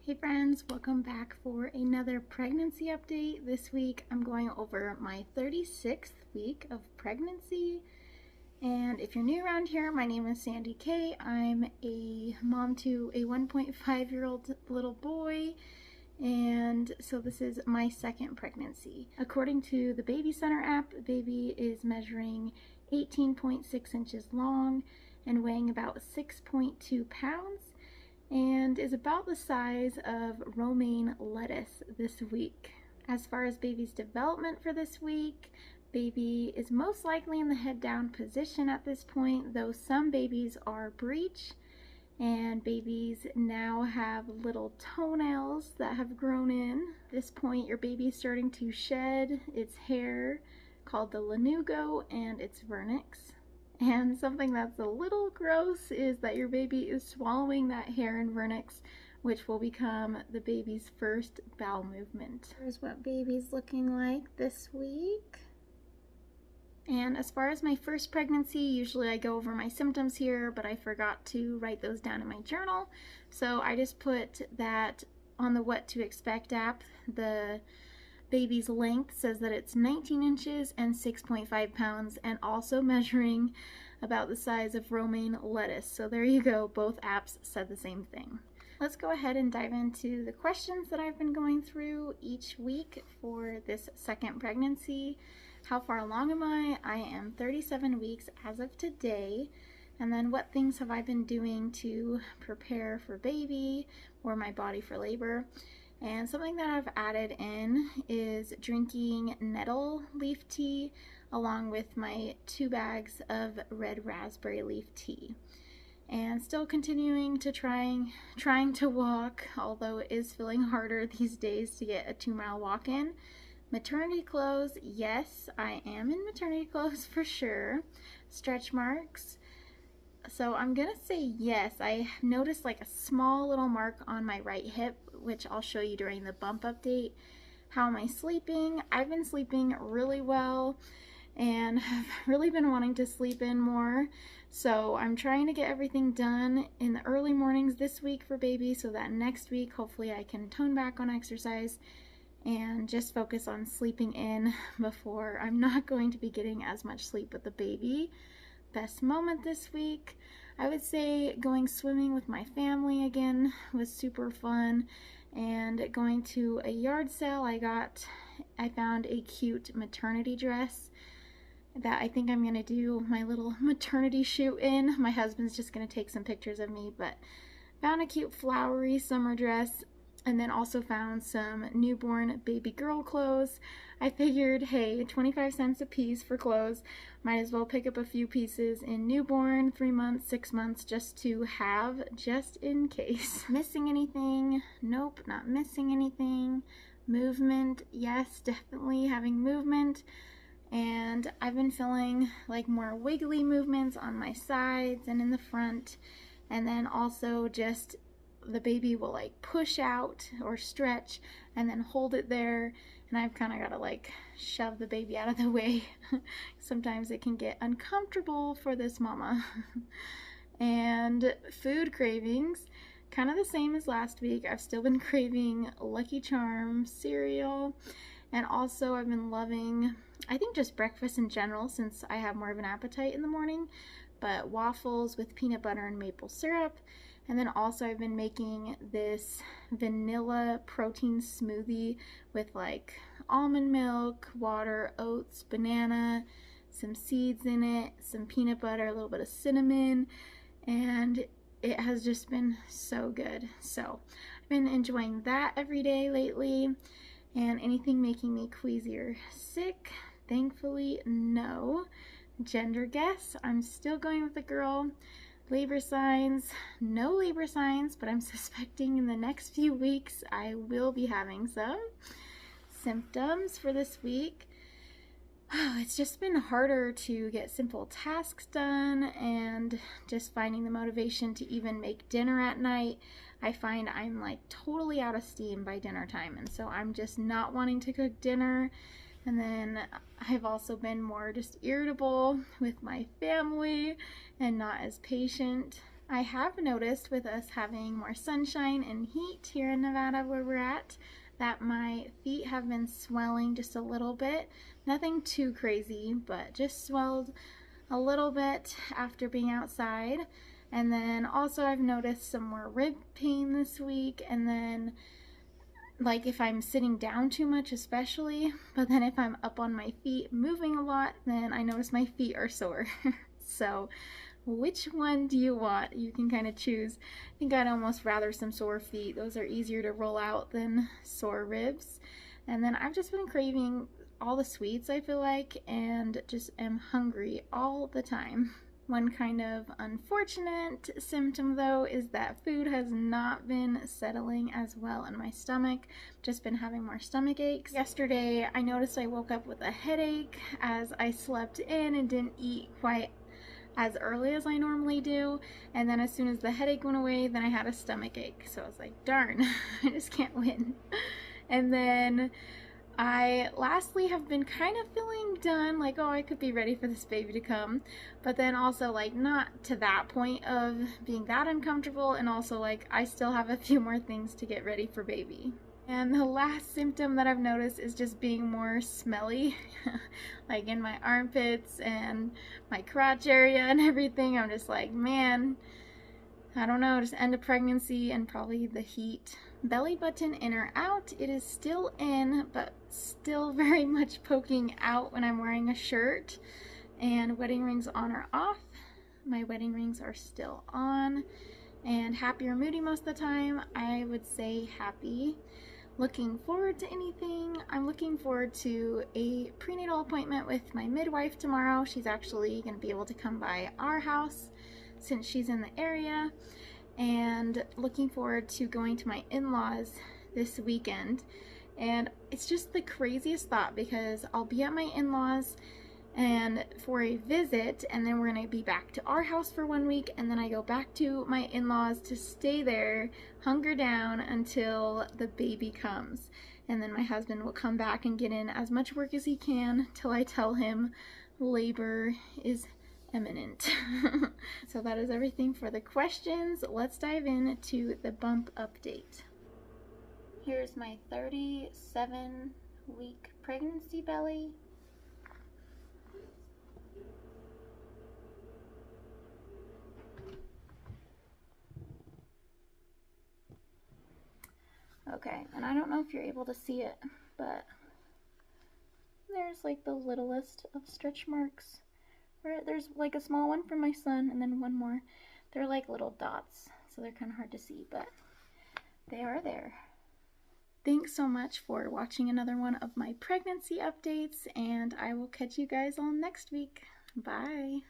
Hey friends, welcome back for another pregnancy update. This week I'm going over my 36th week of pregnancy. And if you're new around here, my name is Sandy-Kaye. I'm a mom to a 1.5-year-old little boy. And so this is my second pregnancy. According to the Baby Center app, the baby is measuring 18.6 inches long and weighing about 6.2 pounds. And is about the size of romaine lettuce this week. As far as baby's development for this week, baby is most likely in the head down position at this point, though some babies are breech, and babies now have little toenails that have grown in. At this point, your baby is starting to shed its hair called the lanugo and its vernix. And something that's a little gross is that your baby is swallowing that hair and vernix, which will become the baby's first bowel movement. Here's what baby's looking like this week. And as far as my first pregnancy, usually I go over my symptoms here, but I forgot to write those down in my journal. So I just put that on the What to Expect app. The baby's length says that it's 19 inches and 6.5 pounds and also measuring about the size of romaine lettuce. So there you go, both apps said the same thing. Let's go ahead and dive into the questions that I've been going through each week for this second pregnancy. How far along am I? I am 37 weeks as of today. And then what things have I been doing to prepare for baby or my body for labor? And something that I've added in is drinking nettle leaf tea along with my 2 bags of red raspberry leaf tea. And still continuing to trying to walk, although it is feeling harder these days to get a 2-mile walk in. Maternity clothes, yes, I am in maternity clothes for sure. Stretch marks. So I'm gonna say yes. I noticed like a small little mark on my right hip, which I'll show you during the bump update. How am I sleeping? I've been sleeping really well and have really been wanting to sleep in more. So I'm trying to get everything done in the early mornings this week for baby so that next week hopefully I can tone back on exercise and just focus on sleeping in before I'm not going to be getting as much sleep with the baby. Best moment this week, I would say going swimming with my family again was super fun, and going to a yard sale I found a cute maternity dress that I think I'm gonna do my little maternity shoot in. My husband's just gonna take some pictures of me, but found a cute flowery summer dress. And then also found some newborn baby girl clothes. I figured, hey, 25 cents a piece for clothes. Might as well pick up a few pieces in newborn, 3 months, 6 months, just to have, just in case. Missing anything? Nope, not missing anything. Movement, yes, definitely having movement. And I've been feeling like more wiggly movements on my sides and in the front. And then also just the baby will like push out or stretch and then hold it there, and I've kind of got to like shove the baby out of the way. Sometimes it can get uncomfortable for this mama. And food cravings, kind of the same as last week. I've still been craving Lucky Charms cereal, and also I've been loving, I think, just breakfast in general since I have more of an appetite in the morning, but waffles with peanut butter and maple syrup. And then also I've been making this vanilla protein smoothie with like almond milk, water, oats, banana, some seeds in it, some peanut butter, a little bit of cinnamon, and it has just been so good. So I've been enjoying that every day lately. And anything making me queasy or sick? Thankfully, no. Gender guess, I'm still going with a girl. Labor signs, no labor signs, but I'm suspecting in the next few weeks I will be having some. Symptoms for this week. Oh, it's just been harder to get simple tasks done and just finding the motivation to even make dinner at night. I find I'm like totally out of steam by dinner time, and so I'm just not wanting to cook dinner. And then I've also been more just irritable with my family and not as patient. I have noticed with us having more sunshine and heat here in Nevada where we're at, that my feet have been swelling just a little bit. Nothing too crazy, but just swelled a little bit after being outside. And then also I've noticed some more rib pain this week, and then like if I'm sitting down too much especially, but then if I'm up on my feet moving a lot, then I notice my feet are sore. So which one do you want? You can kind of choose. I think I'd almost rather some sore feet. Those are easier to roll out than sore ribs. And then I've just been craving all the sweets, I feel like, and just am hungry all the time. One kind of unfortunate symptom though is that food has not been settling as well in my stomach. Just been having more stomach aches. Yesterday I noticed I woke up with a headache as I slept in and didn't eat quite as early as I normally do, and then as soon as the headache went away, then I had a stomach ache. So I was like, darn, I just can't win. And then I lastly have been kind of feeling done, like, oh, I could be ready for this baby to come, but then also like not to that point of being that uncomfortable, and also like I still have a few more things to get ready for baby. And the last symptom that I've noticed is just being more smelly, like in my armpits and my crotch area and everything. I'm just like, man, I don't know, just end of pregnancy and probably the heat. Belly button in or out, it is still in, but still very much poking out when I'm wearing a shirt. And wedding rings on or off. My wedding rings are still on. And happy or moody most of the time, I would say happy. Looking forward to anything? I'm looking forward to a prenatal appointment with my midwife tomorrow. She's actually going to be able to come by our house since she's in the area. And looking forward to going to my in-laws this weekend. And it's just the craziest thought because I'll be at my in-laws and for a visit, and then we're gonna be back to our house for 1 week, and then I go back to my in-laws to stay there, hunker down until the baby comes. And then my husband will come back and get in as much work as he can till I tell him labor is imminent. So that is everything for the questions. Let's dive into the bump update. Here's my 37-week pregnancy belly. Okay, and I don't know if you're able to see it, but there's like the littlest of stretch marks. Where there's like a small one for my son and then one more. They're like little dots, so they're kind of hard to see, but they are there. Thanks so much for watching another one of my pregnancy updates, and I will catch you guys all next week. Bye!